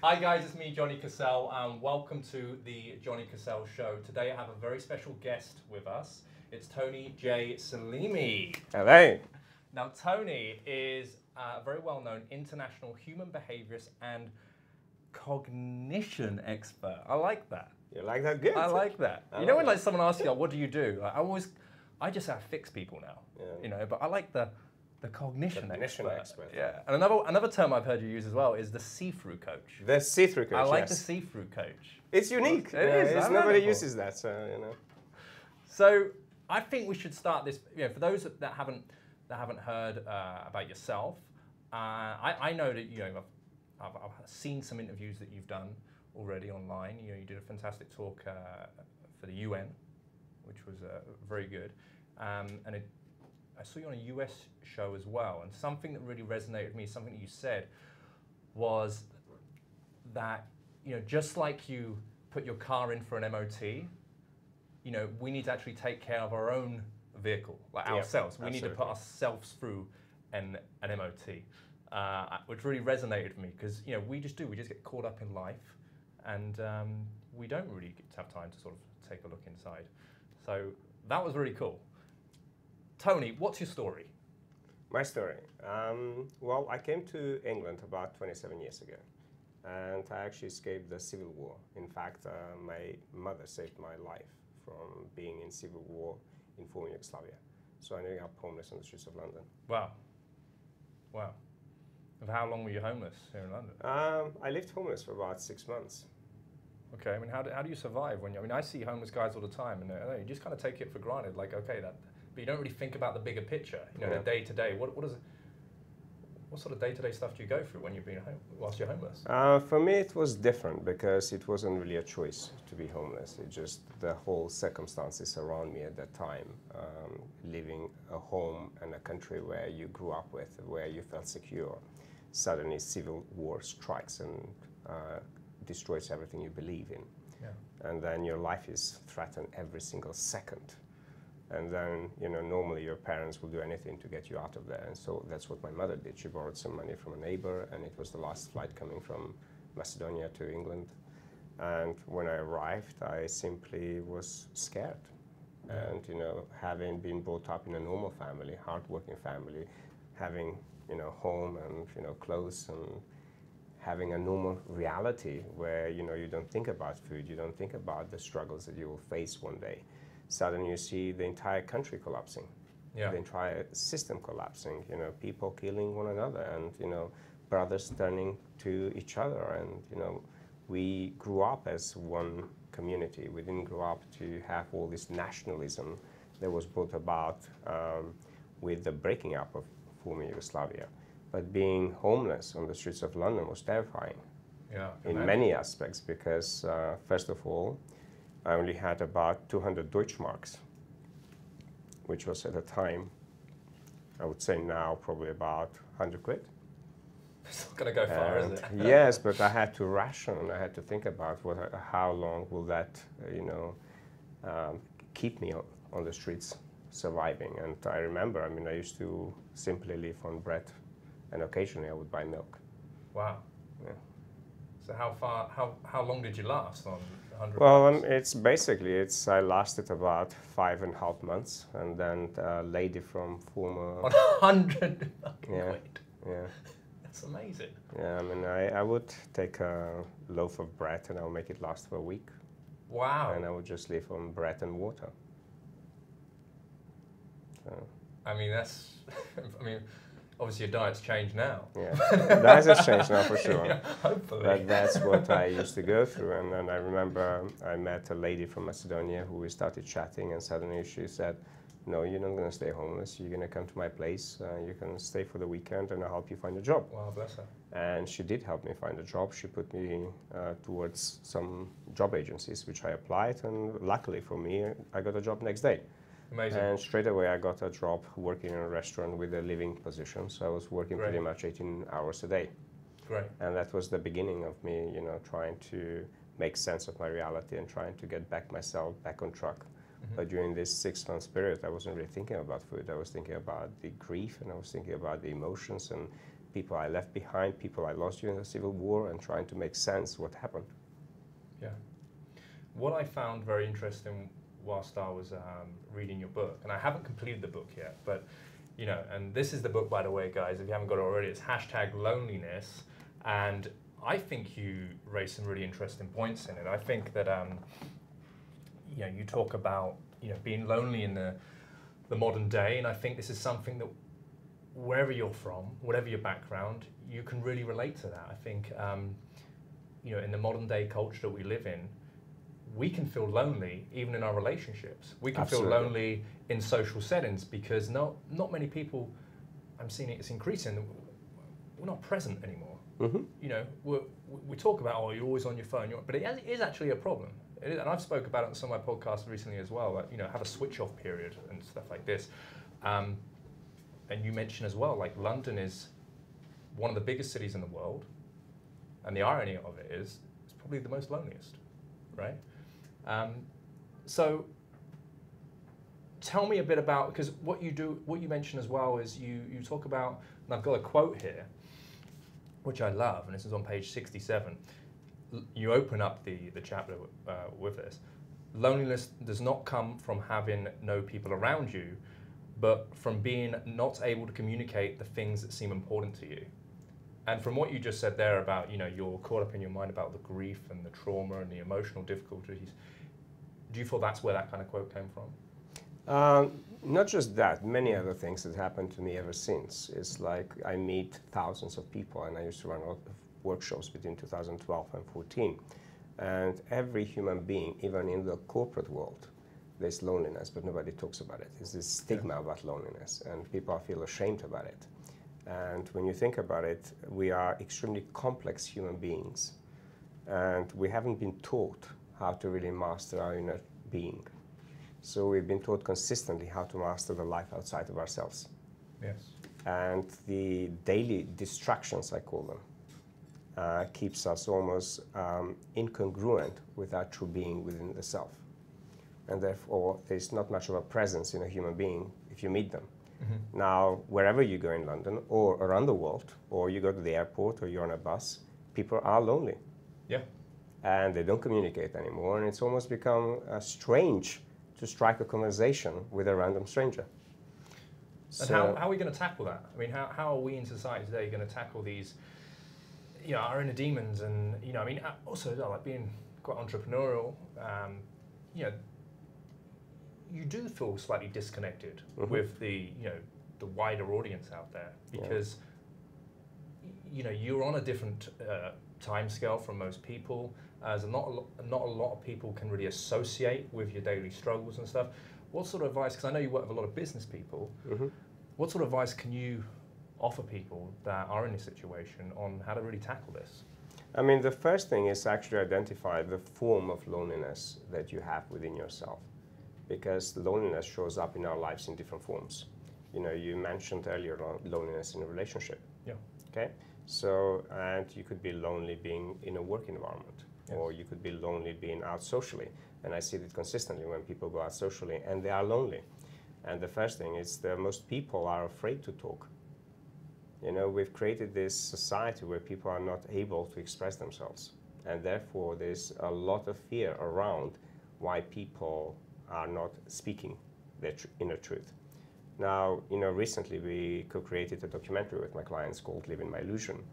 Hi guys, it's me, Johnny Cassell, and welcome to the Johnny Cassell Show. Today I have a very special guest with us. It's Tony J. Selimi. Hello. Now Tony is a very well-known international human behaviourist and cognition expert. I like that. You like that? Good. I like that. You know when like someone asks you, like, what do you do? Like, I just have fix people now. Yeah. You know, but I like the cognition expert. expert. Yeah. And another term I've heard you use as well is the see-through coach. The see-through coach. I like yes. the see-through coach. It's unique. It is. Nobody uses that, so you know. So I think we should start this. You know, for those that haven't heard about yourself, I know that I've seen some interviews that you've done already online. You know, you did a fantastic talk for the UN, which was very good, and I saw you on a US show as well. And something that really resonated with me, something that you said, was that just like you put your car in for an MOT, we need to actually take care of our own vehicle, like ourselves. We need to put ourselves through an MOT, which really resonated with me because we just get caught up in life, and we don't really get to have time to sort of take a look inside. So that was really cool. Tony, what's your story? My story. Well, I came to England about 27 years ago, and I actually escaped the civil war. In fact, my mother saved my life from being in civil war in former Yugoslavia. So I ended up homeless on the streets of London. Wow. Wow. And for how long were you homeless here in London? I lived homeless for about 6 months. Okay, I mean, how do you survive when I see homeless guys all the time, and you just kind of take it for granted, like, okay, but you don't really think about the bigger picture, the day to day. What sort of day to day stuff do you go through when you're whilst you're homeless? For me, it was different because it wasn't really a choice to be homeless. It just the whole circumstances around me at that time, living a home and a country where you grew up with, where you felt secure. Suddenly, civil war strikes and destroys everything you believe in, and then your life is threatened every single second. And then, normally your parents will do anything to get you out of there. And so that's what my mother did. She borrowed some money from a neighbor, and it was the last flight coming from Macedonia to England. And when I arrived, I simply was scared. And, having been brought up in a normal family, hardworking family, having, home and, clothes, and having a normal reality where, you don't think about food, you don't think about the struggles that you will face one day. Suddenly you see the entire country collapsing, the entire system collapsing, people killing one another, and, brothers turning to each other. And, we grew up as one community. We didn't grow up to have all this nationalism that was brought about with the breaking up of former Yugoslavia. But being homeless on the streets of London was terrifying in many aspects because, first of all, I only had about 200 Deutschmarks, which was at the time, I would say now, probably about 100 quid. It's not going to go far, is it? Yes, but I had to ration. I had to think about how long will that, keep me on the streets surviving. And I remember, I used to simply live on bread, and occasionally I would buy milk. Wow. Yeah. So how long did you last on 100? Well, I lasted about 5.5 months, and then a lady from former... On 100 quid? Yeah. That's amazing. Yeah, I would take a loaf of bread and I'll make it last for a week. Wow. And I would just live on bread and water. So. Obviously your diet's changed now. Yeah, diet has changed now for sure. Yeah, hopefully. But that's what I used to go through. And then I remember I met a lady from Macedonia who we started chatting, and suddenly she said, no, you're not going to stay homeless. You're going to come to my place. You can stay for the weekend and I'll help you find a job. Wow, bless her. And she did help me find a job. She put me towards some job agencies, which I applied. And luckily for me, I got a job next day. Amazing. And straight away I got a job working in a restaurant with a living position. So I was working pretty much 18 hours a day. Great. And that was the beginning of me, trying to make sense of my reality and trying to get myself back on track. But during this 6 months period, I wasn't really thinking about food. I was thinking about the grief, and I was thinking about the emotions and people I left behind, people I lost during the Civil War, and trying to make sense what happened. Yeah. What I found very interesting whilst I was reading your book, and I haven't completed the book yet, but you know, and this is the book, by the way, guys, if you haven't got it already, it's #loneliness, and I think you raised some really interesting points in it. I think that you know, you talk about, you know, being lonely in the modern day, and I think this is something that wherever you're from, whatever your background, you can really relate to that. I think you know, in the modern day culture that we live in, we can feel lonely even in our relationships. We can Absolutely. feel lonely in social settings because not many people, I'm seeing it's increasing, we're not present anymore. Mm-hmm. You know, we talk about, oh, you're always on your phone, but it is actually a problem. It is, and I've spoke about it on some of my podcasts recently as well, like, you know, have a switch off period and stuff like this. And you mentioned as well, like London is one of the biggest cities in the world, and the irony of it is it's probably the most loneliest, right? So tell me a bit about, because what you mention as well is you talk about, and I've got a quote here, which I love, and this is on page 67. You open up the chapter with this. Loneliness does not come from having no people around you, but from being not able to communicate the things that seem important to you. And from what you just said there about, you know, you're caught up in your mind about the grief and the trauma and the emotional difficulties, do you feel that's where that kind of quote came from? Not just that, many other things that happened to me ever since. It's like I meet thousands of people, and I used to run a lot of workshops between 2012 and 2014. And every human being, even in the corporate world, there's loneliness, but nobody talks about it. There's this stigma about loneliness, and people feel ashamed about it. And when you think about it, we are extremely complex human beings, and we haven't been taught how to really master our inner being. So we've been taught consistently how to master the life outside of ourselves. Yes. And the daily distractions, I call them, keeps us almost incongruent with our true being within the self. And therefore, there's not much of a presence in a human being if you meet them. Mm-hmm. Now, wherever you go in London or around the world, or you go to the airport or you're on a bus, people are lonely. Yeah. And they don't communicate anymore, and it's almost become strange to strike a conversation with a random stranger. And how are we going to tackle that? I mean, how are we in society today going to tackle these, you know, our inner demons? And, you know, I mean, also like being quite entrepreneurial, you know, you do feel slightly disconnected mm-hmm. with the, you know, the wider audience out there because, you know, you're on a different time scale from most people. As not a lot of people can really associate with your daily struggles and stuff. What sort of advice, because I know you work with a lot of business people, mm-hmm. what sort of advice can you offer people that are in this situation on how to really tackle this? I mean, the first thing is actually identify the form of loneliness that you have within yourself, because loneliness shows up in our lives in different forms. You know, you mentioned earlier on loneliness in a relationship. Yeah. Okay. So, and you could be lonely being in a work environment. Yes. Or you could be lonely being out socially. And I see it consistently when people go out socially and they are lonely. And the first thing is that most people are afraid to talk. You know, we've created this society where people are not able to express themselves. And therefore, there's a lot of fear around why people are not speaking their inner truth. Now, you know, recently we co-created a documentary with my clients called Living My Illusion.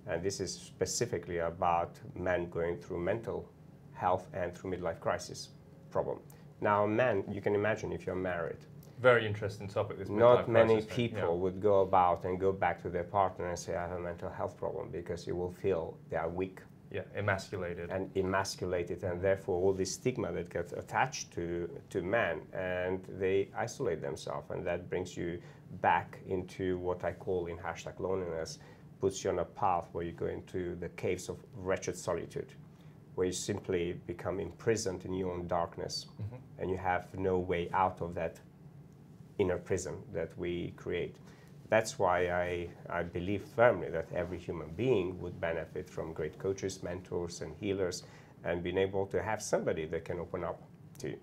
And this is specifically about men going through mental health and through midlife crisis problem. Now, men, you can imagine if you're married. Very interesting topic. This not many people would go about and go back to their partner and say, I have a mental health problem, because you will feel they are weak. Yeah, emasculated. And emasculated, and therefore all this stigma that gets attached to men, and they isolate themselves, and that brings you back into what I call in #loneliness, puts you on a path where you go into the caves of wretched solitude, where you simply become imprisoned in your own darkness, mm-hmm. and you have no way out of that inner prison that we create. That's why I believe firmly that every human being would benefit from great coaches, mentors, and healers, and being able to have somebody that can open up to.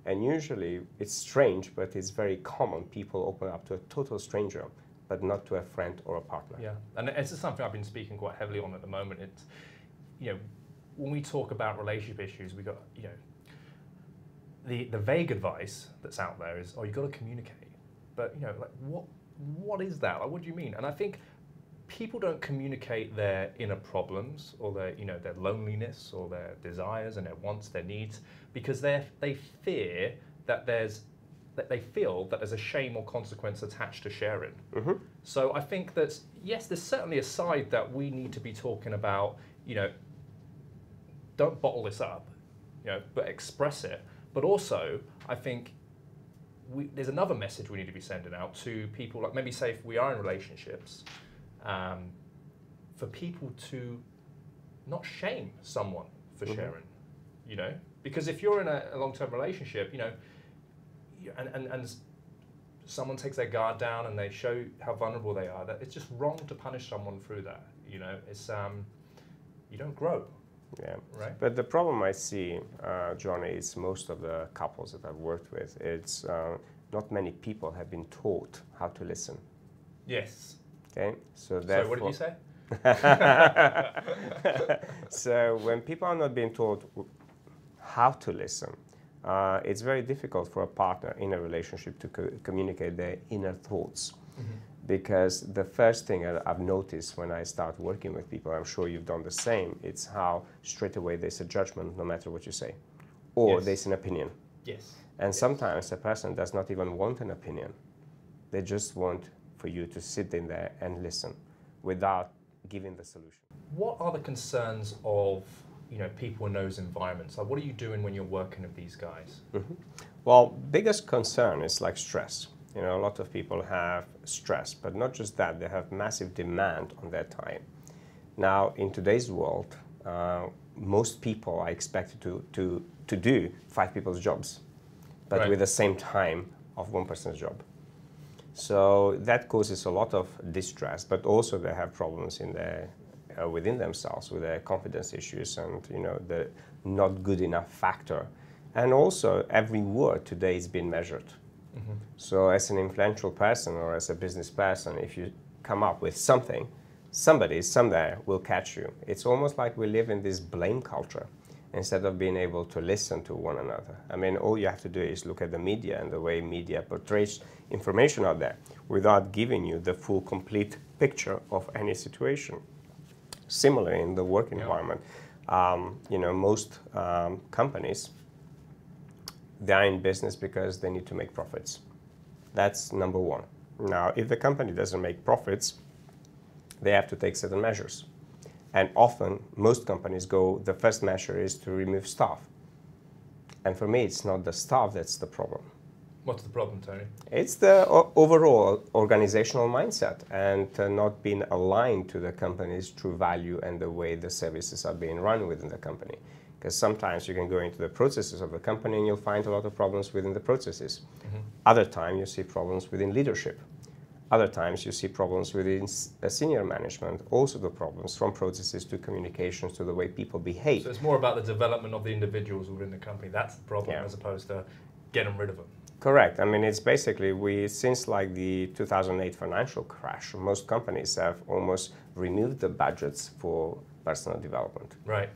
And usually, it's strange, but it's very common. People open up to a total stranger but not to a friend or a partner. Yeah, and this is something I've been speaking quite heavily on at the moment. It's, you know, when we talk about relationship issues, we got, you know, the vague advice that's out there is, oh, you've got to communicate. But, you know, like, what is that? Like, what do you mean? And I think people don't communicate their inner problems or their, you know, their loneliness or their desires and their wants, their needs, because they fear that they feel that there's a shame or consequence attached to sharing. Mm-hmm. So I think that, yes, there's certainly a side that we need to be talking about, you know, don't bottle this up, you know, but express it. But also, I think there's another message we need to be sending out to people, like maybe say if we are in relationships, for people to not shame someone for sharing, you know? Because if you're in a long-term relationship, you know, and someone takes their guard down and they show how vulnerable they are, that it's just wrong to punish someone through that, you know? It's, you don't grow. Yeah, right. But the problem I see, Johnny, is most of the couples that I've worked with, it's not many people have been taught how to listen. Yes. Okay, so therefore... So what did you say? So when people are not being taught how to listen, it's very difficult for a partner in a relationship to communicate their inner thoughts. Mm-hmm. Because the first thing I've noticed when I start working with people, I'm sure you've done the same, it's how straight away there's a judgment no matter what you say. Or yes. There's an opinion. Yes. And yes. Sometimes a person does not even want an opinion. They just want for you to sit in there and listen without giving the solution. What are the concerns of, you know, people in those environments? Like, what are you doing when you're working with these guys? Mm-hmm. Well, biggest concern is like stress. You know, a lot of people have stress, but not just that, they have massive demand on their time. Now, in today's world, most people are expected to do 5 people's jobs, but right. with the same time of 1 person's job. So that causes a lot of distress, but also they have problems in their, within themselves with their confidence issues and, you know, the not good enough factor. And also every word today is being measured. Mm-hmm. So as an influential person or as a business person, if you come up with something, somebody somewhere will catch you. It's almost like we live in this blame culture instead of being able to listen to one another. I mean, all you have to do is look at the media and the way media portrays information out there without giving you the full, complete picture of any situation. Similarly, in the work environment, you know, most companies, they're in business because they need to make profits. That's number one. Now, if the company doesn't make profits, they have to take certain measures. And often, most companies go, the first measure is to remove staff. And for me, it's not the staff that's the problem. What's the problem, Tony? It's the overall organizational mindset and not being aligned to the company's true value and the way the services are being run within the company. Because sometimes you can go into the processes of the company and you'll find a lot of problems within the processes. Mm-hmm. Other times you see problems within leadership. Other times you see problems within senior management, also the problems from processes to communications to the way people behave. So it's more about the development of the individuals within the company. That's the problem, as opposed to getting rid of them. Correct. I mean, it's basically, since like the 2008 financial crash, most companies have almost removed the budgets for personal development. Right.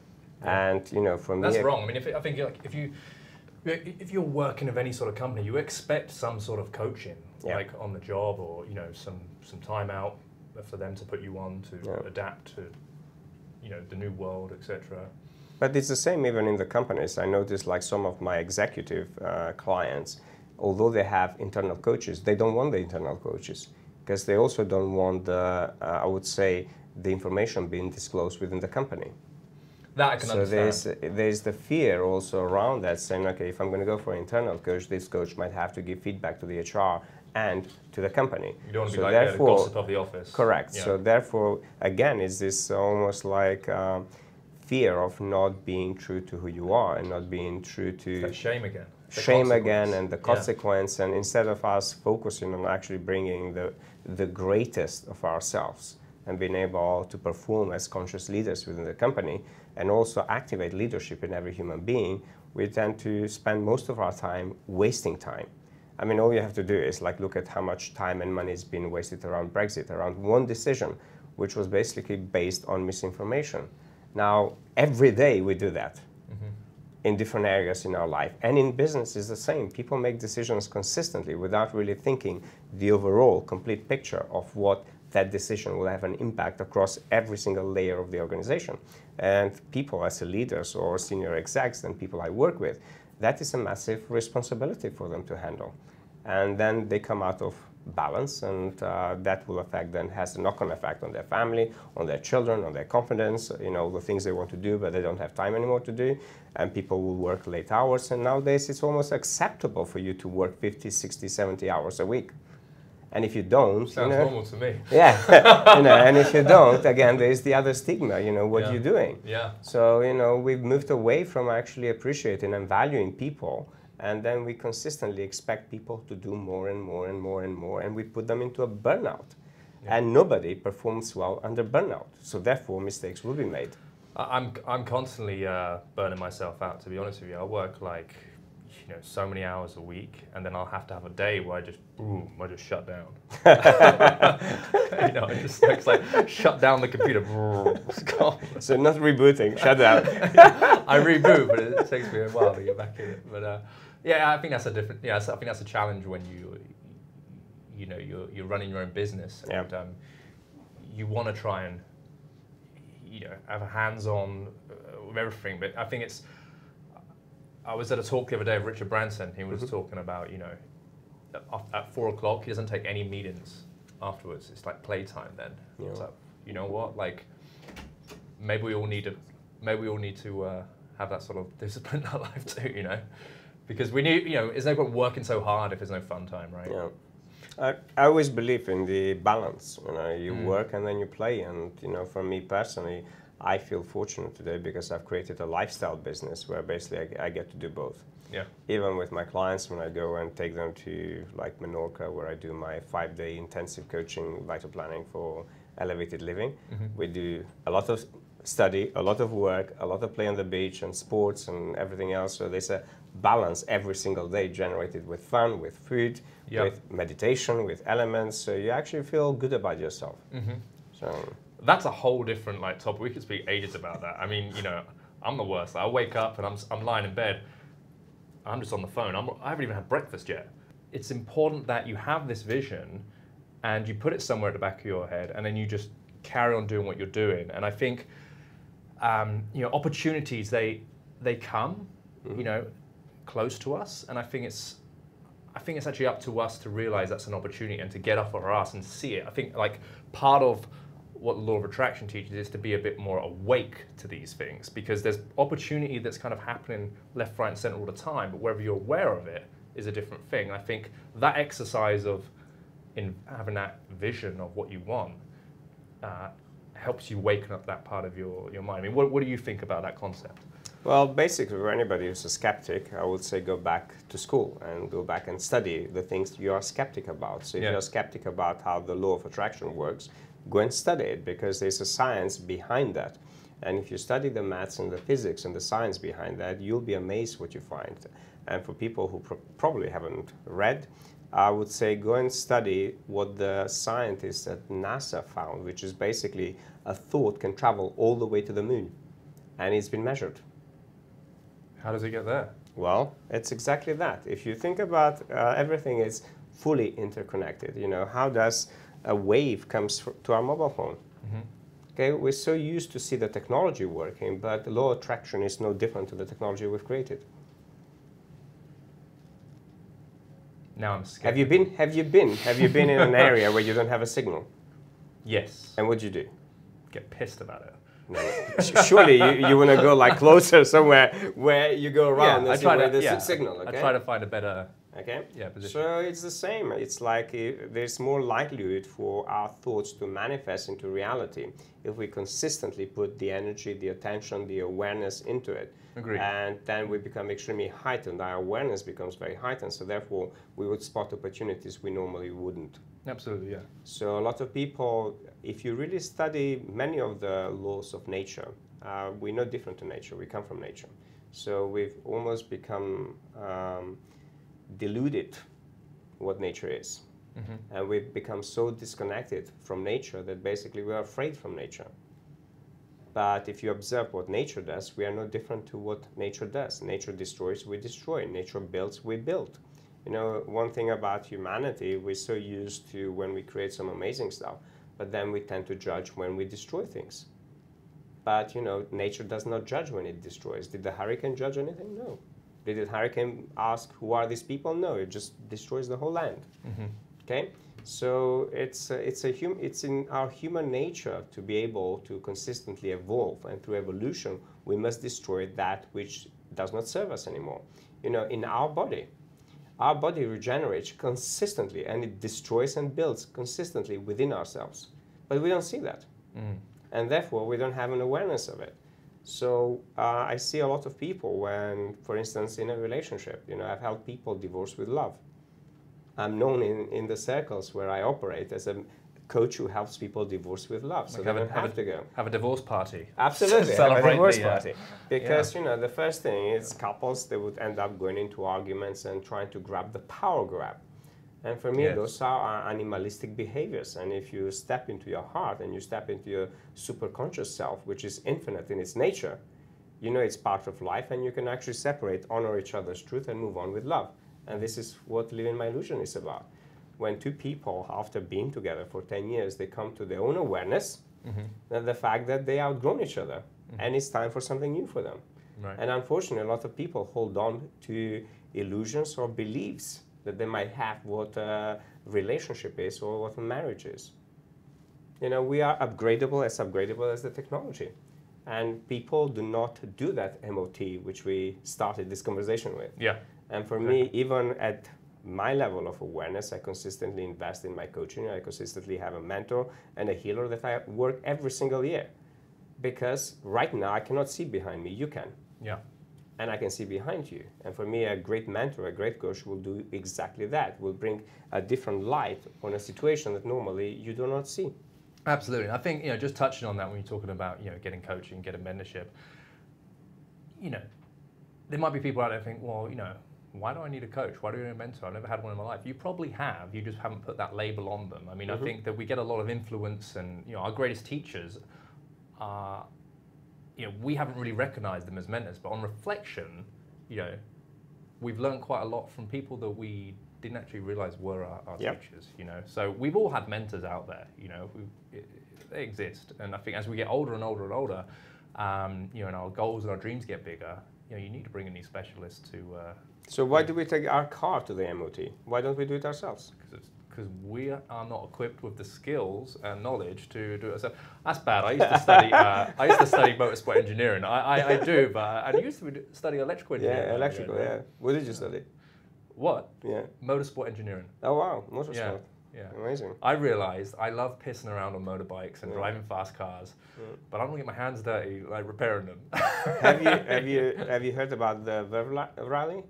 Yeah. And, you know, for me... That's wrong. I mean, I think like, if you're working with any sort of company, you expect some sort of coaching, like on the job, or, you know, some time out for them to put you on to adapt to, you know, the new world, etc. But it's the same even in the companies. I noticed like some of my executive clients, although they have internal coaches, they don't want the internal coaches because they also don't want the, I would say, the information being disclosed within the company. That I can understand. So there's the fear also around that, saying, okay, if I'm going to go for an internal coach, this coach might have to give feedback to the HR and to the company. You don't want to be like the gossip of the office. Correct. Yeah. So therefore, again, is this almost like fear of not being true to who you are and not being true to... That shame again. Shame again and the consequence, and instead of us focusing on actually bringing the greatest of ourselves and being able to perform as conscious leaders within the company and also activate leadership in every human being, we tend to spend most of our time wasting time. I mean, all you have to do is like look at how much time and money has been wasted around Brexit, around one decision, which was basically based on misinformation. Now, every day we do that in different areas in our life. And in business is the same. People make decisions consistently without really thinking the overall complete picture of what that decision will have an impact across every single layer of the organization. And people as leaders or senior execs and people I work with, that is a massive responsibility for them to handle. And then they come out of balance, and that will affect, then has a knock-on effect on their family, on their children, on their confidence, you know, the things they want to do but they don't have time anymore to do, and people will work late hours, and nowadays it's almost acceptable for you to work 50, 60, 70 hours a week. And if you don't, sounds normal to me. Yeah, you know, and if you don't, again, there's the other stigma, you know, what Yeah. you're doing. Yeah. So, you know, we've moved away from actually appreciating and valuing people, and then we consistently expect people to do more and more and more and more, and we put them into a burnout. Yeah. And nobody performs well under burnout. So therefore, mistakes will be made. I'm constantly burning myself out, to be honest with you. I work like, you know, so many hours a week, and then I'll have to have a day where I just, boom, I just shut down. You know, it's like shut down the computer. It's gone. So not rebooting, shut down. I reboot, but it takes me a while to get back in it. But yeah, I think that's a different. Yeah, I think that's a challenge when you know, you're running your own business, and you want to try and, you know, have a hands-on with everything. But I think it's. I was at a talk the other day of Richard Branson. He was talking about, you know, at 4 o'clock, he doesn't take any meetings afterwards. It's like playtime then. Yeah. It's like, you know what? Like, maybe we all need to have that sort of discipline in our life too, you know? Because we need, you know, there's no point working so hard if there's no fun time, right? Yeah. I always believe in the balance. You know, you work and then you play. And, you know, for me personally, I feel fortunate today because I've created a lifestyle business where basically I get to do both. Yeah. Even with my clients, when I go and take them to like Menorca, where I do my 5-day intensive coaching, vital planning for elevated living, we do a lot of study, a lot of work, a lot of play on the beach and sports and everything else. So there's a balance every single day generated with fun, with food, with meditation, with elements. So you actually feel good about yourself. So. That's a whole different like topic. We could speak ages about that. I mean, you know, I'm the worst. I wake up and I'm lying in bed. I'm just on the phone. I haven't even had breakfast yet. It's important that you have this vision and you put it somewhere at the back of your head, and then you just carry on doing what you're doing. And I think, you know, opportunities, they come, you know, close to us. And I think it's actually up to us to realize that's an opportunity and to get off our ass and see it. I think like part of what the law of attraction teaches is to be a bit more awake to these things, because there's opportunity that's kind of happening left, right, and center all the time, but whether you're aware of it is a different thing. And I think that exercise of having that vision of what you want helps you waken up that part of your mind. I mean, what do you think about that concept? Well, basically, for anybody who's a skeptic, I would say go back to school and go back and study the things you are skeptic about. So if you're skeptic about how the law of attraction works, go and study it, because there's a science behind that. And if you study the maths and the physics and the science behind that, you'll be amazed what you find. And for people who probably haven't read, I would say go and study what the scientists at NASA found, which is basically a thought can travel all the way to the moon. And it's been measured. How does it get there? Well, it's exactly that. If you think about everything is fully interconnected. You know, how does a wave comes to our mobile phone? Okay, we're so used to see the technology working, but the law of attraction is no different to the technology we've created. Now I'm scared. Have you been in an area where you don't have a signal? Yes. And what'd you do? Get pissed about it. No. Surely you want to go like closer somewhere where you go around and see where there's a signal. Okay? I try to find a better position. So it's the same. It's like there's more likelihood for our thoughts to manifest into reality if we consistently put the energy, the attention, the awareness into it. Agreed. And then we become extremely heightened. Our awareness becomes very heightened. So therefore, we would spot opportunities we normally wouldn't. Absolutely, yeah. So a lot of people, if you really study many of the laws of nature, we're no different to nature. We come from nature. So we've almost become deluded what nature is. And we've become so disconnected from nature that basically we are afraid from nature. But if you observe what nature does, we are no different to what nature does. Nature destroys, we destroy. Nature builds, we build. You know, one thing about humanity, we're so used to when we create some amazing stuff, but then we tend to judge when we destroy things. But, you know, nature does not judge when it destroys. Did the hurricane judge anything? No. Did the hurricane ask, who are these people? No, it just destroys the whole land. Okay? So it's in our human nature to be able to consistently evolve, and through evolution, we must destroy that which does not serve us anymore. You know, in our body regenerates consistently, and it destroys and builds consistently within ourselves. But we don't see that. And therefore, we don't have an awareness of it. So I see a lot of people when, for instance, in a relationship, you know, I've helped people divorce with love. I'm known in the circles where I operate as a coach who helps people divorce with love. So they don't have to go. Have a divorce party. Absolutely, have a divorce party. Because, you know, the first thing is couples, they would end up going into arguments and trying to grab the power grab. And for me, those are animalistic behaviors. And if you step into your heart and you step into your superconscious self, which is infinite in its nature, you know it's part of life, and you can actually separate, honor each other's truth, and move on with love. And this is what Living My Illusion is about. When two people, after being together for 10 years, they come to their own awareness, and the fact that they outgrown each other, and it's time for something new for them. And unfortunately, a lot of people hold on to illusions or beliefs that they might have what a relationship is or what a marriage is. You know, we are upgradable as the technology. And people do not do that MOT, which we started this conversation with. And for me, even at my level of awareness, I consistently invest in my coaching. I consistently have a mentor and a healer that I work every single year. Because right now, I cannot see behind me. You can. And I can see behind you. And for me, a great mentor, a great coach will do exactly that. Will bring a different light on a situation that normally you do not see. Absolutely. And I think, you know, just touching on that when you're talking about, you know, getting coaching, getting mentorship, you know, there might be people out there think, well, you know, why do I need a coach? Why do I need a mentor? I've never had one in my life. You probably have. You just haven't put that label on them. I mean, I think that we get a lot of influence, and, you know, our greatest teachers are, you know, we haven't really recognized them as mentors, but on reflection, you know, we've learned quite a lot from people that we didn't actually realize were our teachers, you know. So we've all had mentors out there, you know, they exist. And I think as we get older and older and older, you know, and our goals and our dreams get bigger, you know, you need to bring in these specialists to... So why do we take our car to the MOT? Why don't we do it ourselves? Because we are not equipped with the skills and knowledge to do it. So that's bad. I used to study. I used to study motorsport engineering. I do, but I used to study electrical engineering. Yeah, electrical. Yeah. What did you study? What? Yeah. Motorsport engineering. Oh wow, motorsport. Yeah. Amazing. I realised I love pissing around on motorbikes and driving fast cars, but I don't want to get my hands dirty like repairing them. have you heard about the Verve rally?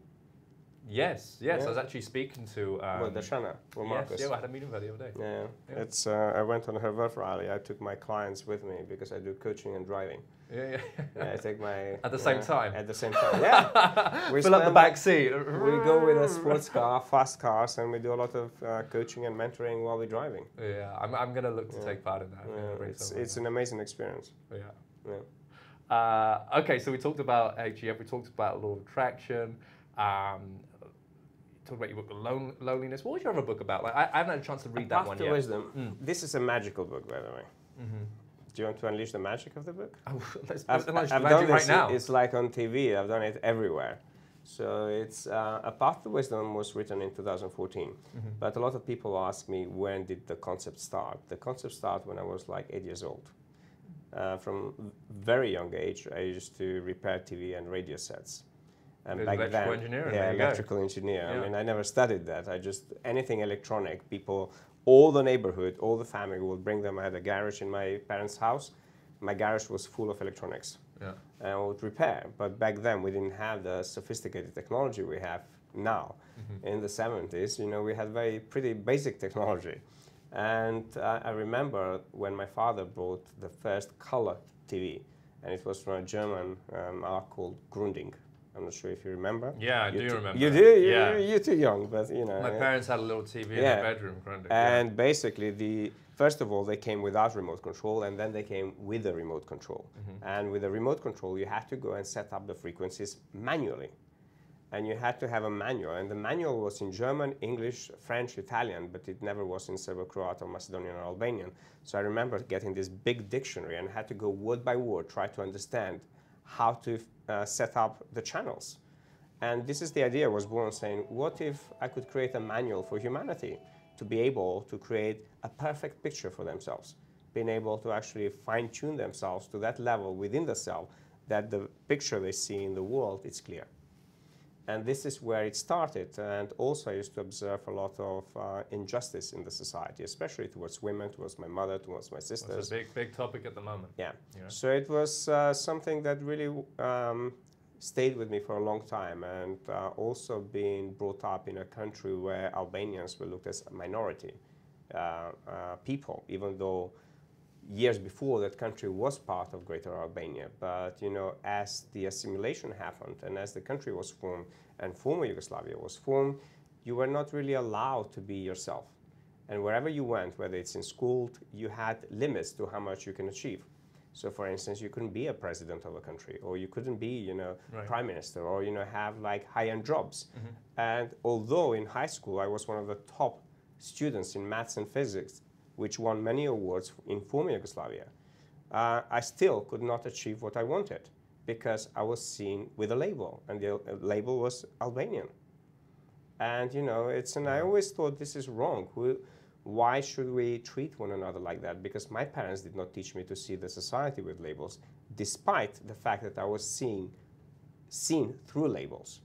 Yes. I was actually speaking to... the Shanna, Marcus. I had a meeting with her the other day. Yeah. It's, I went on her Verve rally. I took my clients with me because I do coaching and driving. Yeah, I take my... At the same time? At the same time, yeah. We fill up the back seat. We go with a sports car, fast cars, and we do a lot of coaching and mentoring while we're driving. Yeah, I'm going to look to take part in that. Yeah, it's an amazing experience. Okay, so we talked about HEF, we talked about law of attraction, talked about your book, Loneliness. What was your other book about? Like, I haven't had a chance to read that one yet. Wisdom. This is a magical book, by the way. Do you want to unleash the magic of the book? Oh, let's unleash the magic right now. It's like on TV. I've done it everywhere. So it's A Path to Wisdom was written in 2014. But a lot of people ask me, when did the concept start? The concept started when I was like 8 years old. From very young age, I used to repair TV and radio sets. And back electrical engineer. Yeah, electrical engineer. I mean, I never studied that. I just, anything electronic, people, all the neighborhood, all the family would bring them. I had a garage in my parents' house. My garage was full of electronics. And I would repair. But back then, we didn't have the sophisticated technology we have now. In the 70s, you know, we had pretty basic technology. And I remember when my father bought the first color TV, and it was from a German art called Grunding. I'm not sure if you remember. Yeah, I do remember. You do? Yeah. You're too young, but you know. My parents had a little TV in their bedroom. And basically, first of all, they came without remote control, and then they came with a remote control. And with a remote control, you had to go and set up the frequencies manually. And you had to have a manual, and the manual was in German, English, French, Italian, but it never was in Serbo-Croat or Macedonian or Albanian. So I remember getting this big dictionary and had to go word by word, try to understand how to set up the channels. And this is the idea was born, saying, what if I could create a manual for humanity to be able to create a perfect picture for themselves, being able to actually fine-tune themselves to that level within the self that the picture they see in the world is clear. And this is where it started. And also I used to observe a lot of injustice in the society, especially towards women, towards my mother, towards my sisters. It's a big topic at the moment. Yeah. You know? So it was something that really stayed with me for a long time. And also being brought up in a country where Albanians were looked as a minority people, even though years before that country was part of Greater Albania. But you know, as the assimilation happened and as the country was formed and former Yugoslavia was formed, you were not really allowed to be yourself. And wherever you went, whether it's in school, you had limits to how much you can achieve. So for instance, you couldn't be a president of a country, or you couldn't be, you know, prime minister, or, you know, have like high-end jobs. And although in high school I was one of the top students in maths and physics, which won many awards in former Yugoslavia, I still could not achieve what I wanted because I was seen with a label, and the label was Albanian. And you know, and I always thought this is wrong. Why should we treat one another like that? Because my parents did not teach me to see the society with labels, despite the fact that I was seen through labels.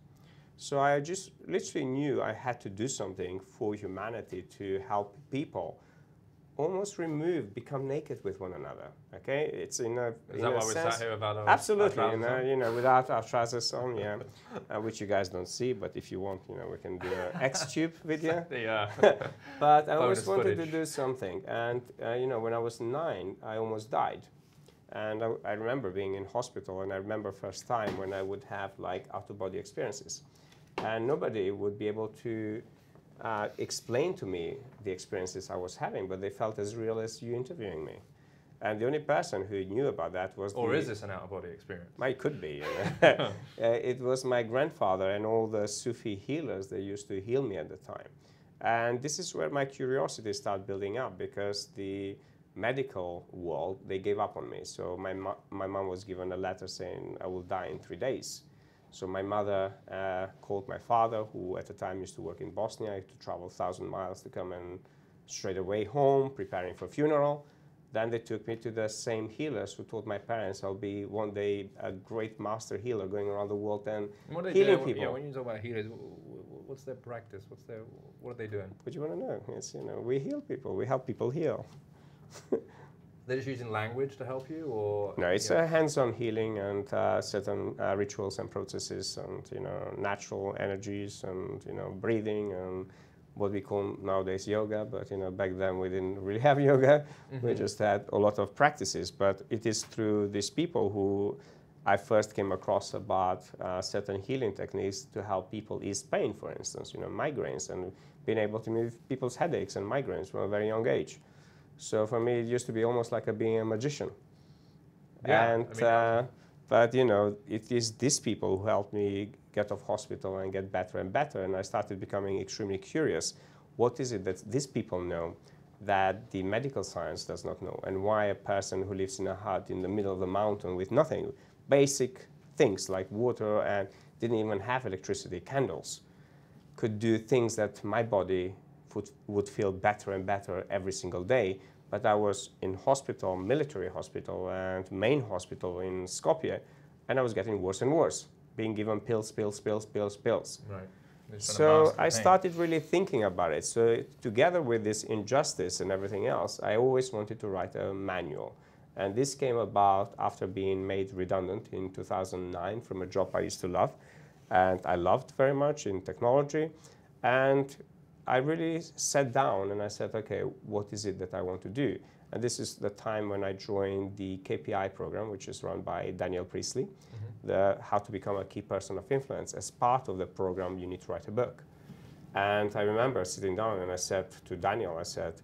So I just literally knew I had to do something for humanity to help people almost become naked with one another. Okay, it's in a Is that why we sat here without our absolutely, trousers you know, without our trousers on, yeah, which you guys don't see, but if you want, you know, we can do an X-tube video. But I always wanted to do something, and you know, when I was 9, I almost died, and I remember being in hospital, and I remember first time when I would have like out-of-body experiences, and nobody would be able to explain to me the experiences I was having, but they felt as real as you interviewing me. And the only person who knew about that was Or is this an out-of-body experience? It could be. You know? It was my grandfather and all the Sufi healers that used to heal me at the time. And this is where my curiosity started building up, because the medical world, they gave up on me. So my mom was given a letter saying, I will die in 3 days. So my mother called my father, who at the time used to work in Bosnia. I had to travel 1,000 miles to come and straight away home, preparing for funeral. Then they took me to the same healers who told my parents I'll be one day a great master healer going around the world and healing people. Yeah, when you talk about healers, what's their practice? What are they doing? What do you want to know? It's, you know, we heal people. We help people heal. They're just using language to help you, or no? It's a hands-on healing and certain rituals and processes, and you know, natural energies, and you know, breathing, and what we call nowadays yoga. But you know, back then we didn't really have yoga. We just had a lot of practices. But it is through these people who I first came across about certain healing techniques to help people ease pain, for instance, you know, migraines, and being able to move people's headaches and migraines from a very young age. So for me, it used to be almost like being a magician. Yeah, And but you know, it is these people who helped me get off hospital and get better and better. And I started becoming extremely curious. What is it that these people know that the medical science does not know? And why a person who lives in a hut in the middle of the mountain with nothing, basic things like water, and didn't even have electricity, candles, could do things that my body would feel better and better every single day. But I was in hospital, military hospital and main hospital in Skopje, and I was getting worse and worse, being given pills, pills, pills, pills, pills. Right. So I started really thinking about it. So together with this injustice and everything else, I always wanted to write a manual. And this came about after being made redundant in 2009 from a job I used to love. And I loved very much in technology. And I really sat down and I said, okay, what is it that I want to do? And this is the time when I joined the KPI program, which is run by Daniel Priestley. the How to Become a Key Person of Influence. As part of the program, you need to write a book. And I remember sitting down and I said to Daniel, I said,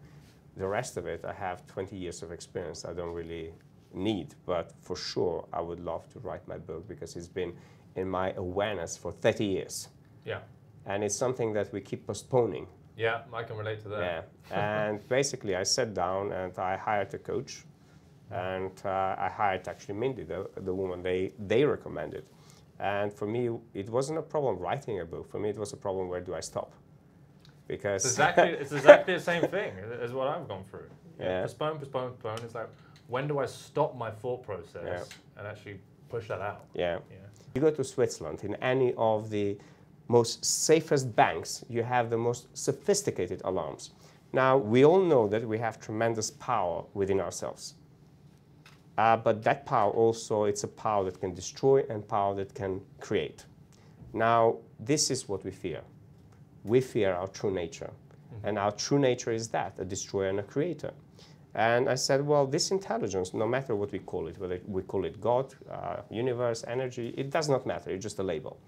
the rest of it, I have 20 years of experience. I don't really need, but for sure, I would love to write my book because it's been in my awareness for 30 years. Yeah. And it's something that we keep postponing. Yeah, I can relate to that. Yeah. And basically, I sat down and I hired a coach. And I hired actually Mindy, the woman they recommended. And for me, it wasn't a problem writing a book. For me, it was a problem, where do I stop? Because it's exactly the same thing as what I've gone through. Yeah. Postpone. It's like, when do I stop my thought process and actually push that out? Yeah. You go to Switzerland, in any of the most safest banks, you have the most sophisticated alarms. Now, we all know that we have tremendous power within ourselves. But that power also, it's a power that can destroy and power that can create. Now, this is what we fear. We fear our true nature. And our true nature is that, a destroyer and a creator. And I said, well, this intelligence, no matter what we call it, whether we call it God, universe, energy, it does not matter, it's just a label.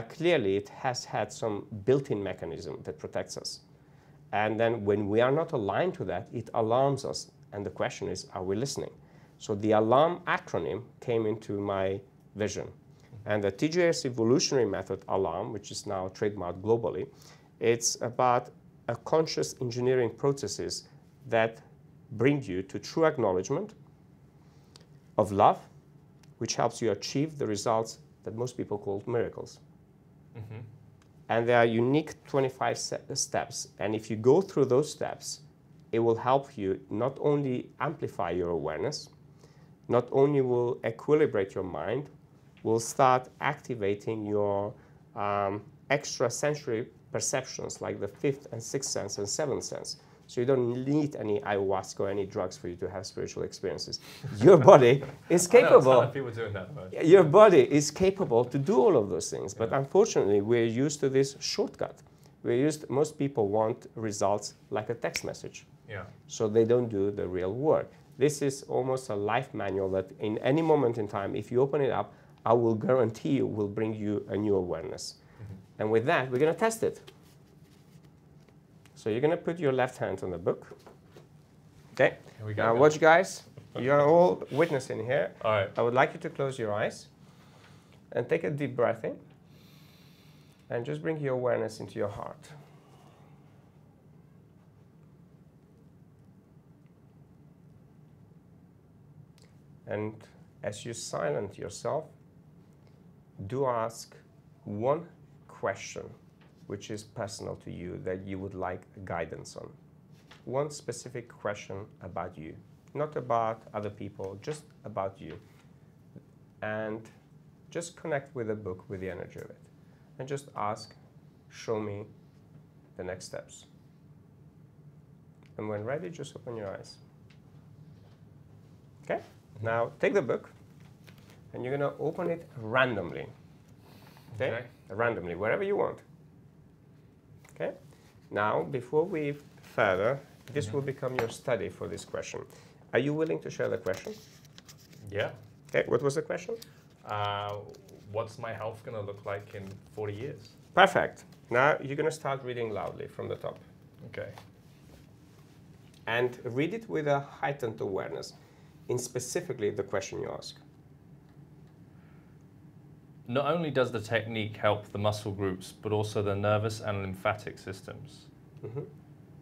Clearly, it has had some built-in mechanism that protects us. And then when we are not aligned to that, it alarms us. And the question is, are we listening? So the alarm acronym came into my vision. And the TGS evolutionary method alarm, which is now trademarked globally, it's about a conscious engineering processes that bring you to true acknowledgement of love, which helps you achieve the results that most people call miracles. Mm-hmm. And there are unique 25 steps. And if you go through those steps, it will help you not only amplify your awareness, not only will equilibrate your mind, will start activating your extrasensory perceptions like the fifth and sixth sense and seventh sense. So you don't need any ayahuasca or any drugs for you to have spiritual experiences. Your body is capable. I know a ton of people doing that, though. Your body is capable to do all of those things. But unfortunately, we're used to this shortcut. Most people want results like a text message. Yeah. So they don't do the real work. This is almost a life manual that in any moment in time, if you open it up, I will guarantee you will bring you a new awareness. Mm-hmm. And with that, we're going to test it. So you're going to put your left hand on the book. Okay. Here we go. Now watch, guys. You are all witnessing here. All right. I would like you to close your eyes and take a deep breath in. And just bring your awareness into your heart. And as you silence yourself, do ask one question which is personal to you that you would like guidance on. One specific question about you, not about other people, just about you. And just connect with the book, with the energy of it. And just ask, show me the next steps. And when ready, just open your eyes. Okay? Now, take the book, and you're going to open it randomly. Okay? Randomly, wherever you want. Okay? Now, before we further, this will become your study for this question. Are you willing to share the question? Yeah. Okay, what was the question? What's my health going to look like in 40 years? Perfect. Now, you're going to start reading loudly from the top. Okay. And read it with a heightened awareness in specifically the question you ask. Not only does the technique help the muscle groups, but also the nervous and lymphatic systems. Mm-hmm.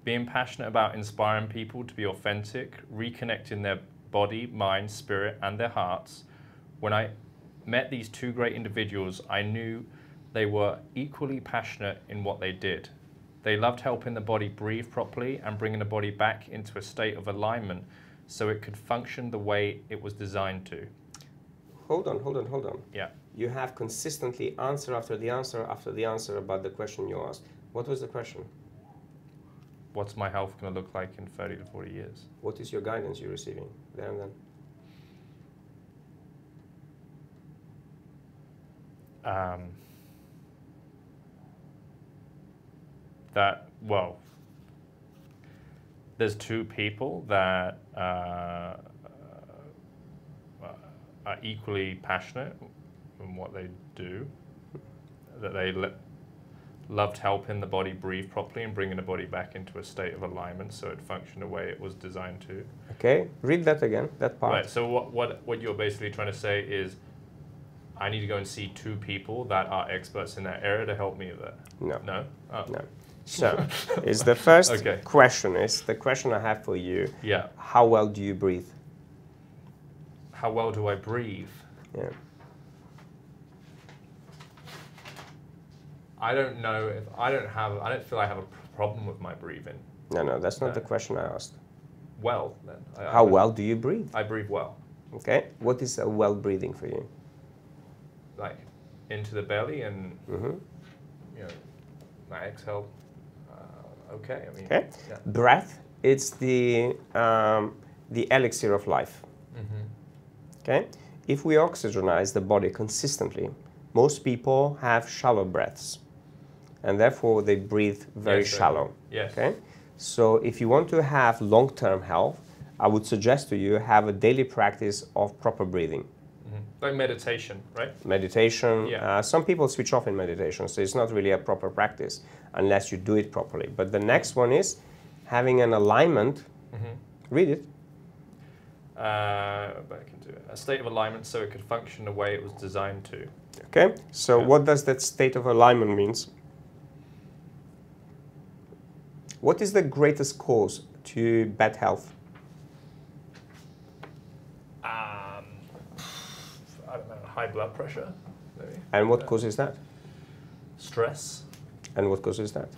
Being passionate about inspiring people to be authentic, reconnecting their body, mind, spirit, and their hearts. When I met these two great individuals, I knew they were equally passionate in what they did. They loved helping the body breathe properly and bringing the body back into a state of alignment so it could function the way it was designed to. Hold on. Yeah. You have consistently answer after the answer after the answer about the question you asked. What was the question? What's my health going to look like in 30 to 40 years? What is your guidance you're receiving there and then? There's two people that are equally passionate in what they do, that they loved helping the body breathe properly and bringing the body back into a state of alignment so it functioned the way it was designed to. Okay, read that again, that part. Right, so what you're basically trying to say is I need to go and see 2 people that are experts in that area to help me with that? No. No? Oh. No. So, is the first Okay. question, is the question I have for you, Yeah. how well do you breathe? How well do I breathe? Yeah. I don't know if I don't feel I have a problem with my breathing. No, that's not No. the question I asked. Well, then. How well do you breathe? I breathe well. Okay, what is a well breathing for you? Like, into the belly and, Mm-hmm. you know, I exhale. Okay, I mean. Okay, Yeah. breath, it's the elixir of life. Mm-hmm. Okay, if we oxygenize the body consistently, most people have shallow breaths, and therefore they breathe very shallow. Yes. Okay, so if you want to have long-term health, I would suggest to you have a daily practice of proper breathing. Mm-hmm. Like meditation, right? Meditation. Yeah. Some people switch off in meditation, so it's not really a proper practice unless you do it properly. But the next one is having an alignment. Mm-hmm. Read it. But I can do it. A state of alignment so it could function the way it was designed to. Okay, so Yeah. what does that state of alignment means? What is the greatest cause to bad health? I don't know, high blood pressure, maybe. And what causes that? Stress. And what causes that?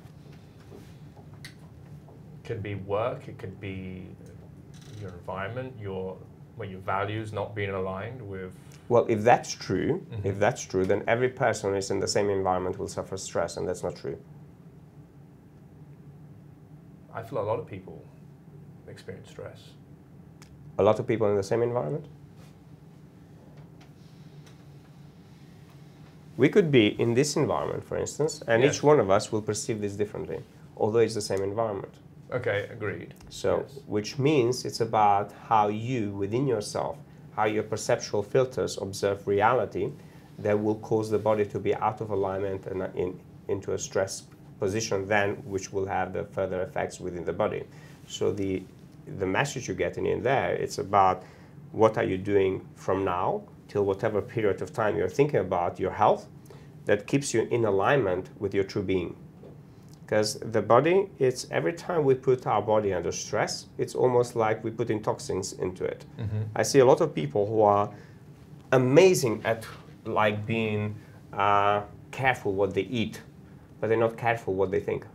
Could be work, it could be your environment, your values not being aligned with. Well, if that's true, Mm-hmm. then every person who is in the same environment will suffer stress, and that's not true. I feel a lot of people experience stress. A lot of people in the same environment? We could be in this environment, for instance, and Yes. each one of us will perceive this differently, although it's the same environment. Okay, agreed. So, Yes. which means it's about how you, within yourself, how your perceptual filters observe reality that will cause the body to be out of alignment and into a stress position then, which will have the further effects within the body. So the message you're getting in there, it's about what are you doing from now till whatever period of time you're thinking about your health that keeps you in alignment with your true being. Because the body, it's every time we put our body under stress, it's almost like we put in toxins into it. Mm-hmm. I see a lot of people who are amazing at like being careful what they eat, but they're not careful what they think.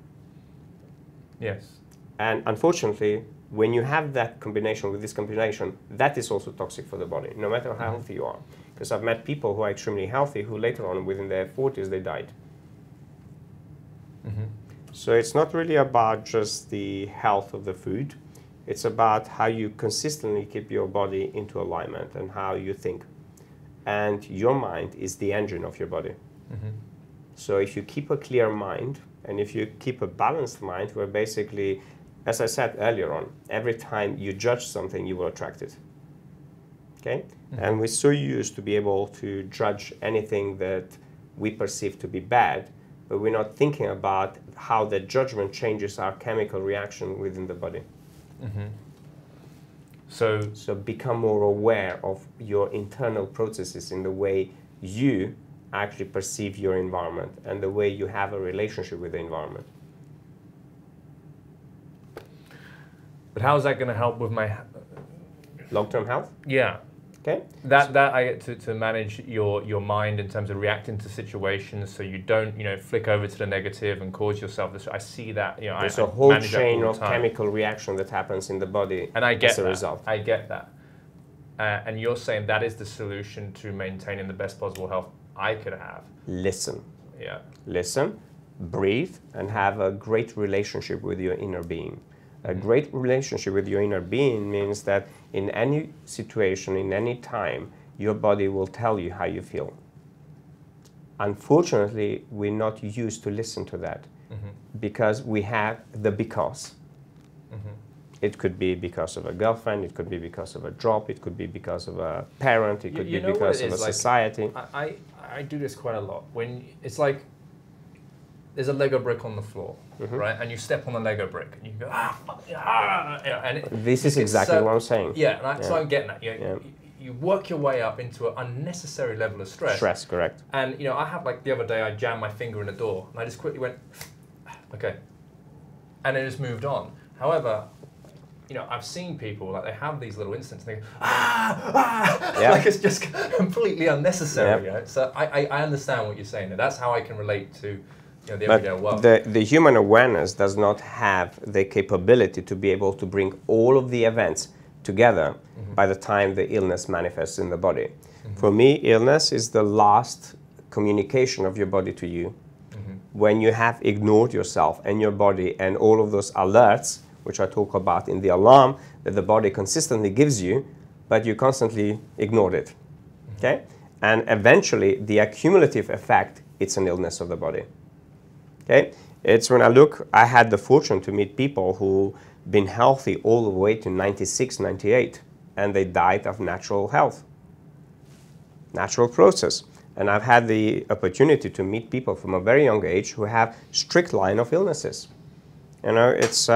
Yes. And unfortunately, when you have that combination with this combination, that is also toxic for the body, no matter how healthy you are. Because I've met people who are extremely healthy who later on, within their 40s, they died. Mm-hmm. So it's not really about just the health of the food. It's about how you consistently keep your body into alignment and how you think. And your mind is the engine of your body. Mm-hmm. So if you keep a clear mind and if you keep a balanced mind, where basically, as I said earlier on, every time you judge something, you will attract it. Okay? Mm-hmm. And we're so used to be able to judge anything that we perceive to be bad, but we're not thinking about how that judgment changes our chemical reaction within the body. Mm-hmm. So become more aware of your internal processes in the way you actually perceive your environment and the way you have a relationship with the environment. But how is that going to help with my Long-term health? Yeah. Okay. That I get to manage your mind in terms of reacting to situations, so you don't flick over to the negative and cause yourself this. I see that There's I a whole manage that chain all of the time. chemical reaction that happens in the body And I get as a that. result. I get that. And you're saying that is the solution to maintaining the best possible health I could have. Listen. Yeah. Listen, breathe, and have a great relationship with your inner being. A great relationship with your inner being means that in any situation, in any time, your body will tell you how you feel. Unfortunately, we're not used to listen to that because we have the because. It could be because of a girlfriend, it could be because of a job, it could be because of a parent, it could be because of a society. I do this quite a lot. When it's like there's a Lego brick on the floor, right? And you step on the Lego brick and you go, and this is exactly what I'm saying. Yeah, so I'm getting that. You work your way up into an unnecessary level of stress. Stress, correct. And I have like the other day I jammed my finger in a door and I just quickly went, okay, and it just moved on. However, I've seen people, like, they have these little instances and they go, like it's just completely unnecessary. So I understand what you're saying. And that's how I can relate to the everyday world. The human awareness does not have the capability to be able to bring all of the events together by the time the illness manifests in the body. For me, illness is the last communication of your body to you. When you have ignored yourself and your body and all of those alerts, which I talk about in the alarm, that the body consistently gives you, but you constantly ignored it, okay? And eventually, the accumulative effect, it's an illness of the body, okay? It's when I had the fortune to meet people who been healthy all the way to 96, 98, and they died of natural health, natural process. And I've had the opportunity to meet people from a very young age who have strict line of illnesses. It's,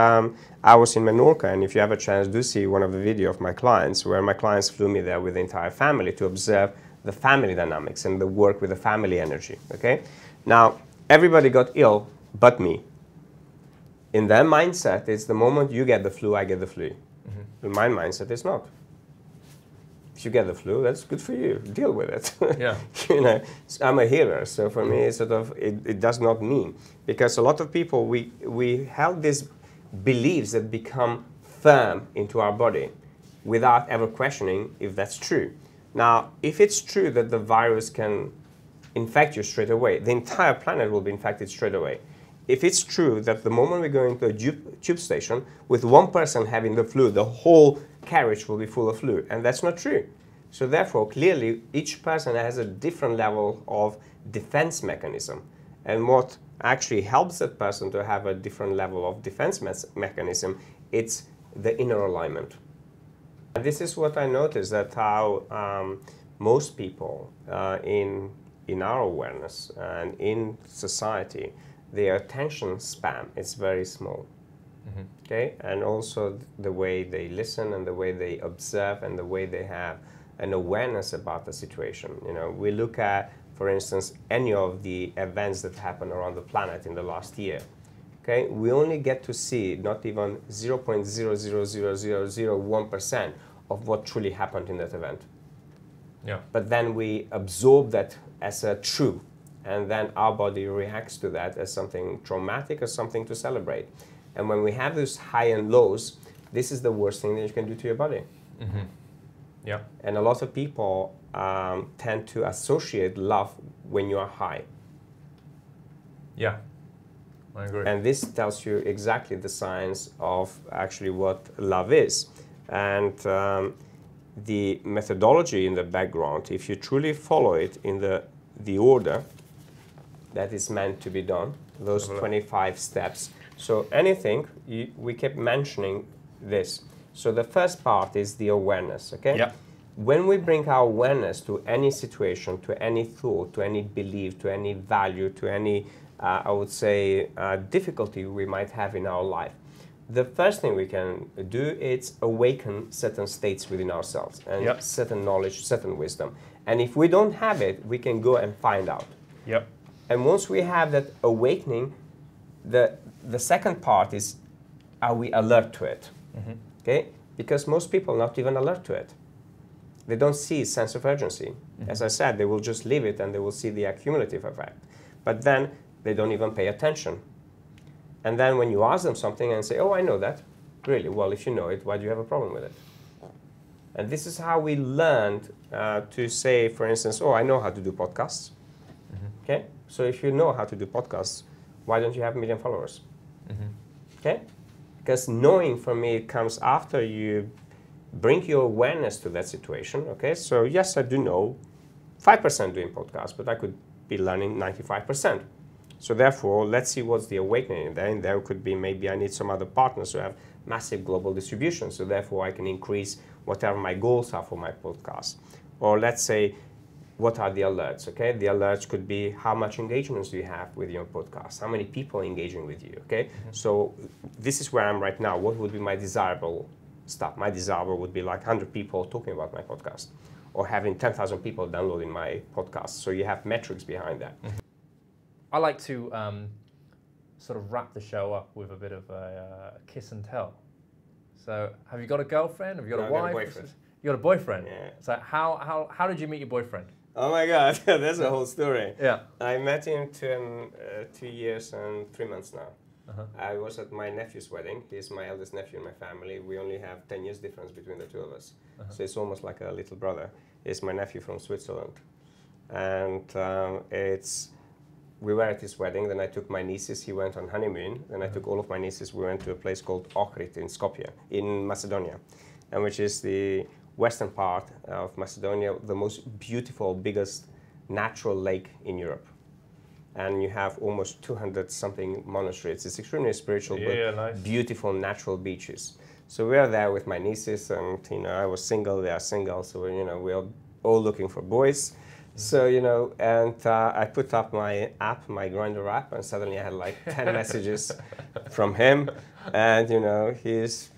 I was in Menorca, and if you have a chance, do see one of the video of my clients, where my clients flew me there with the entire family to observe the family dynamics and the work with the family energy, okay? Now, everybody got ill but me. In their mindset, it's the moment you get the flu, I get the flu. In my mindset, it's not. If you get the flu, that's good for you. Deal with it. Yeah. I'm a healer, so for me, it does not mean. Because a lot of people, we have these beliefs that become firm into our body without ever questioning if that's true. Now, if it's true that the virus can infect you straight away, the entire planet will be infected straight away. If it's true that the moment we go into a tube station, with one person having the flu, the whole carriage will be full of flu, and that's not true. So therefore, clearly, each person has a different level of defense mechanism. And what actually helps that person to have a different level of defense mechanism, it's the inner alignment. And this is what I noticed, that how most people in our awareness and in society, their attention span is very small. Okay, and also the way they listen and the way they observe and the way they have an awareness about the situation. We look at, for instance, any of the events that happened around the planet in the last year. Okay, we only get to see not even 0.00001% of what truly happened in that event. Yeah. But then we absorb that as a true, and then our body reacts to that as something traumatic or something to celebrate. And when we have those high and lows, this is the worst thing that you can do to your body. Yeah. And a lot of people tend to associate love when you are high. Yeah, I agree. And this tells you exactly the science of actually what love is. And the methodology in the background, if you truly follow it in the order that is meant to be done, those 25 steps. So anything, we kept mentioning this. So the first part is the awareness, okay? Yeah. When we bring our awareness to any situation, to any thought, to any belief, to any value, to any, I would say, difficulty we might have in our life, the first thing we can do is awaken certain states within ourselves and certain knowledge, certain wisdom. And if we don't have it, we can go and find out. Yep. And once we have that awakening, the second part is, are we alert to it? Okay? Because most people are not even alert to it. They don't see a sense of urgency. As I said, they will just leave it and they will see the accumulative effect. But then they don't even pay attention. And then when you ask them something and say, oh, I know that. Really? Well, if you know it, why do you have a problem with it? And this is how we learned to say, for instance, oh, I know how to do podcasts. Okay? So if you know how to do podcasts, why don't you have 1 million followers? Okay? Because knowing, for me, it comes after you bring your awareness to that situation. Okay? So yes, I do know 5% doing podcasts, but I could be learning 95%. So therefore, let's see what's the awakening there. And there could be maybe I need some other partners who have massive global distribution. So therefore, I can increase whatever my goals are for my podcast. Or let's say, what are the alerts, okay? The alerts could be how much engagements do you have with your podcast? How many people are engaging with you, okay? So this is where I'm right now. What would be my desirable stuff? My desirable would be like 100 people talking about my podcast or having 10,000 people downloading my podcast. So you have metrics behind that. I like to sort of wrap the show up with a bit of a kiss and tell. So have you got a girlfriend? Have you got a wife? I got a boyfriend. You got a boyfriend? Yeah. So how did you meet your boyfriend? Oh my God, that's a whole story. Yeah. I met him 2 years and 3 months now. I was at my nephew's wedding. He's my eldest nephew in my family. We only have 10 years difference between the two of us. So it's almost like a little brother. He's my nephew from Switzerland. And we were at his wedding, then I took my nieces, he went on honeymoon, then I took all of my nieces, we went to a place called Ohrid in Skopje, in Macedonia, and which is the western part of Macedonia, the most beautiful, biggest natural lake in Europe. And you have almost 200 something monasteries. It's extremely spiritual, but nice. Beautiful natural beaches. So we are there with my nieces, and I was single, they are single, so we're all looking for boys. So, and I put up my app, my Grindr app, and suddenly I had like 10 messages from him. And,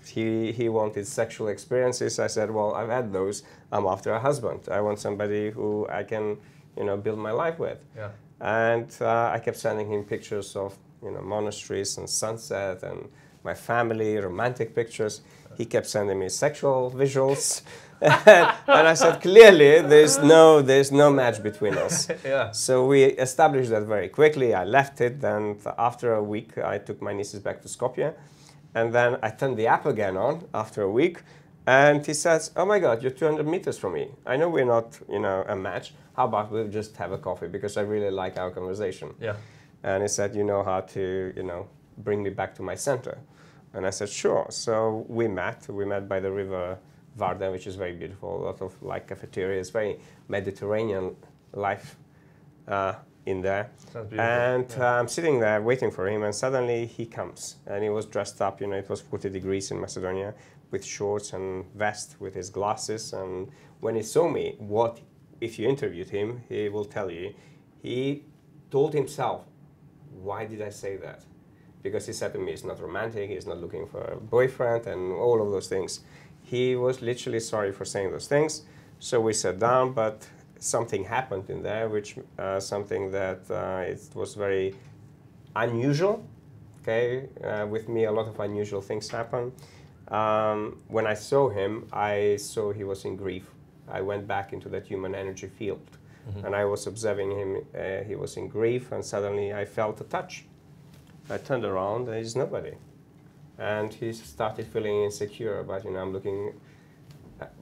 he wanted sexual experiences. I said, well, I've had those. I'm after a husband. I want somebody who I can, build my life with. Yeah. And I kept sending him pictures of, monasteries and sunset and my family, romantic pictures. He kept sending me sexual visuals. And I said, clearly, there's no match between us. Yeah. So we established that very quickly. I left it, and after a week, I took my nieces back to Skopje. And then I turned the app again on after a week. And he says, oh my God, you're 200 meters from me. I know we're not, a match. How about we'll just have a coffee, because I really like our conversation. Yeah. And he said, you know how to, bring me back to my center. And I said, sure. So we met by the river Varda, which is very beautiful, a lot of cafeterias, very Mediterranean life in there. Sounds beautiful. And I'm sitting there waiting for him, and suddenly he comes. And he was dressed up, it was 40 degrees in Macedonia, with shorts and vest, with his glasses. And when he saw me, if you interviewed him, he will tell you, he told himself, why did I say that? Because he said to me, it's not romantic, he's not looking for a boyfriend, and all of those things. He was literally sorry for saying those things. So we sat down, but something happened in there, which something that it was very unusual. Okay, with me, a lot of unusual things happen. When I saw him, I saw he was in grief. I went back into that human energy field, and I was observing him. He was in grief, and suddenly I felt a touch. I turned around, and there's nobody. And he started feeling insecure about, I'm looking,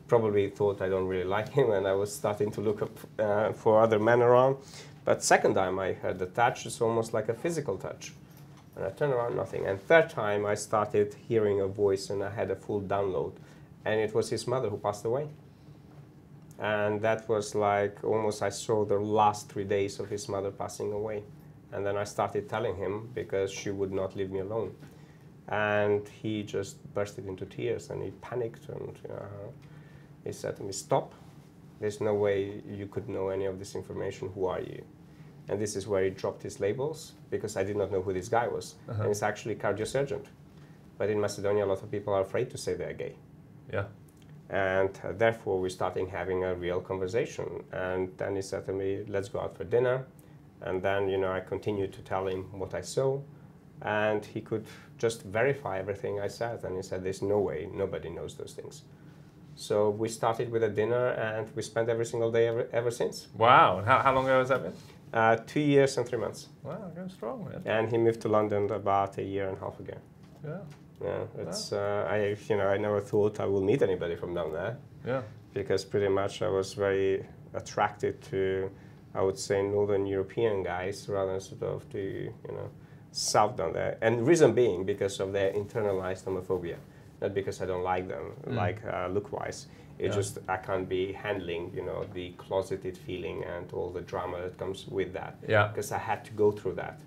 probably thought I don't really like him, and I was starting to look up for other men around. But second time I heard the touch, it's almost like a physical touch. And I turned around, nothing. And third time I started hearing a voice, and I had a full download. And it was his mother who passed away. And that was like almost, I saw the last 3 days of his mother passing away. And then I started telling him, because she would not leave me alone. And he just bursted into tears, and he panicked, and he said to me, stop. There's no way you could know any of this information. Who are you? And this is where he dropped his labels, because I did not know who this guy was. And he's actually a cardiosurgeon. But in Macedonia, a lot of people are afraid to say they're gay. Yeah. And therefore, we started having a real conversation. And then he said to me, let's go out for dinner. And then, I continued to tell him what I saw. And he could just verify everything I said. And he said, there's no way, nobody knows those things. So we started with a dinner, and we spent every single day ever since. Wow. And how long ago has that been? 2 years and 3 months. Wow, going strong, man. And he moved to London about a year and a half ago. Yeah. Yeah, it's, I never thought I will meet anybody from down there. Yeah. Because pretty much I was very attracted to, I would say, Northern European guys rather than sort of to, South down there. And reason being because of their internalized homophobia, not because I don't like them, look-wise. It's just I can't be handling, the closeted feeling and all the drama that comes with that. Yeah. Because I had to go through that.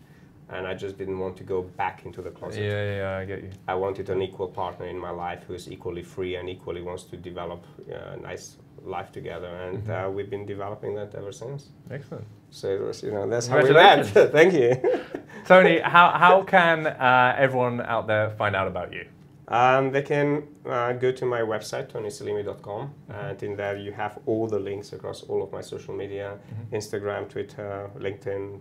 and I just didn't want to go back into the closet. Yeah, I get you. I wanted an equal partner in my life who is equally free and equally wants to develop a nice life together, and we've been developing that ever since. Excellent. So it was, that's how we met. Thank you. Tony, how can everyone out there find out about you? They can go to my website, tonyselimi.com, and in there you have all the links across all of my social media, Instagram, Twitter, LinkedIn,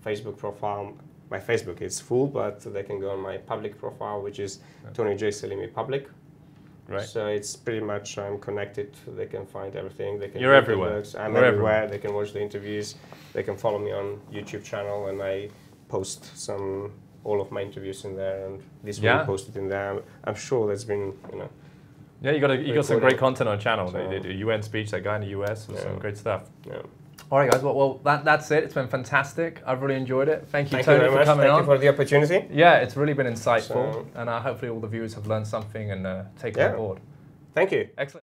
Facebook profile. My Facebook is full, but they can go on my public profile, which is Tony J. Selimi Public. Right. So it's pretty much, I'm connected. They can find everything. They can. You're everywhere. I'm everywhere. They can watch the interviews. They can follow me on YouTube channel, and I post all of my interviews in there, and this will be posted in there. I'm sure there's been, Yeah, you got some great content on channel. So, they did a UN speech, that guy in the US, and some great stuff. Yeah. All right, guys. Well, that's it. It's been fantastic. I've really enjoyed it. Thank you, Tony, for coming on. Thank you for the opportunity. Yeah, it's really been insightful, and hopefully all the viewers have learned something and taken on board. Thank you. Excellent.